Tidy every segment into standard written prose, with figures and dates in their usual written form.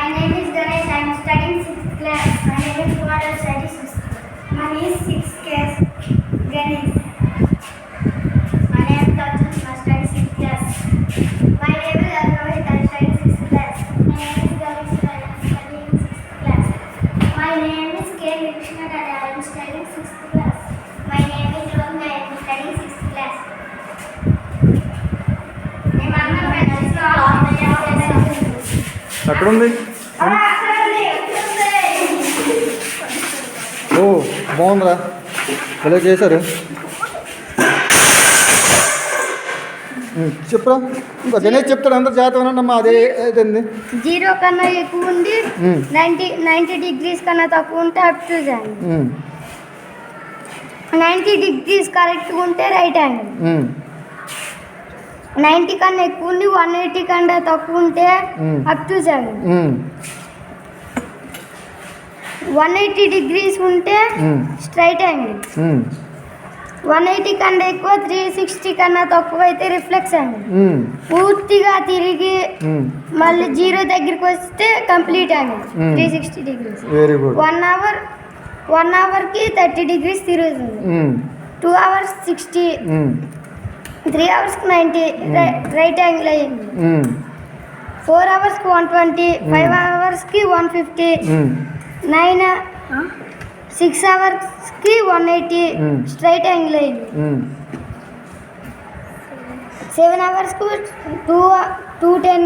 My name is Ganesh. I am studying 6th class. My name is Kumar. I study 6th. My name is 6th class. Ganesh. My name is Arjun. I study 6th class. My name is Rohit. I study 6th class. My name is Ganesh. I am studying 6th class. My name is K. Krishna and I am studying 6th class. My name is Rohan. I am studying 6th class. ఎక్కడ ఉంది? ఓ బాగుందిరా, ఇలా చేశారు. చెప్పురా, ఇంకా గణేష్ చెప్తాడు. అందరు జాగ్రత్త వినండమ్మా. అదే ఏదండి 0 కన్నా ఎక్కువ ఉండి 90 degrees కన్నా తక్కువ ఉంటే అప్ టు యాంగిల్. 90 degrees కరెక్ట్గా ఉంటే రైట్ యాంగిల్. 90 కన్నా ఎక్కువ ఉండి 180 కన్నా తక్కువ ఉంటే అప్ టు యాంగిల్. 180 degrees ఉంటే స్ట్రైట్ యాంగిల్. 180 కన్నా ఎక్కువ 360 కన్నా తక్కువ అయితే రిఫ్లెక్స్ యాంగిల్. పూర్తిగా తిరిగి మళ్ళీ 0 దగ్గరికి వస్తే complete angle 360 degrees. Very good. 1 అవర్కి 30 degrees తిరుగుతుంది. 2 hours 60, 3 hours 90 రైట్ యాంగిల్ అయ్యింది. 4 hours 120, 5 hours 150, 6 hours 180 straight angle అయింది. 7 hours 210,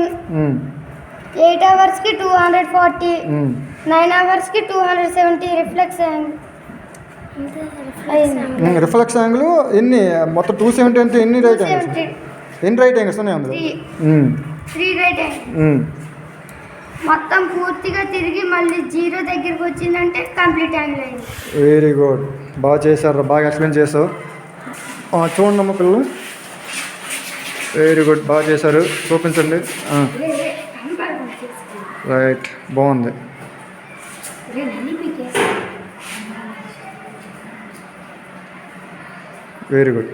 8 hours 240, 9 hours 270 reflex angle. Reflex angle ఎన్ని? మొత్తం 270 అంటే ఎన్ని రైట్ యాంగిల్స్? ఎన్ని రైట్ యాంగిల్స్ ఉన్నాయి అందులో? 3 రైట్ యాంగిల్. మొత్తం పూర్తిగా తిరిగి మళ్ళీ 0 దగ్గరికి వచ్చిందంటే కంప్లీట్ యాంగిల్ అయింది. వెరీ గుడ్, బాగా చేశారు, బాగా ఎక్స్ప్లెయిన్ చేసావు. చూడండి అమ్మ పిల్లలు, వెరీ గుడ్, బాగా చేశారు. చూపించండి. రైట్, బాగుంది. Very good.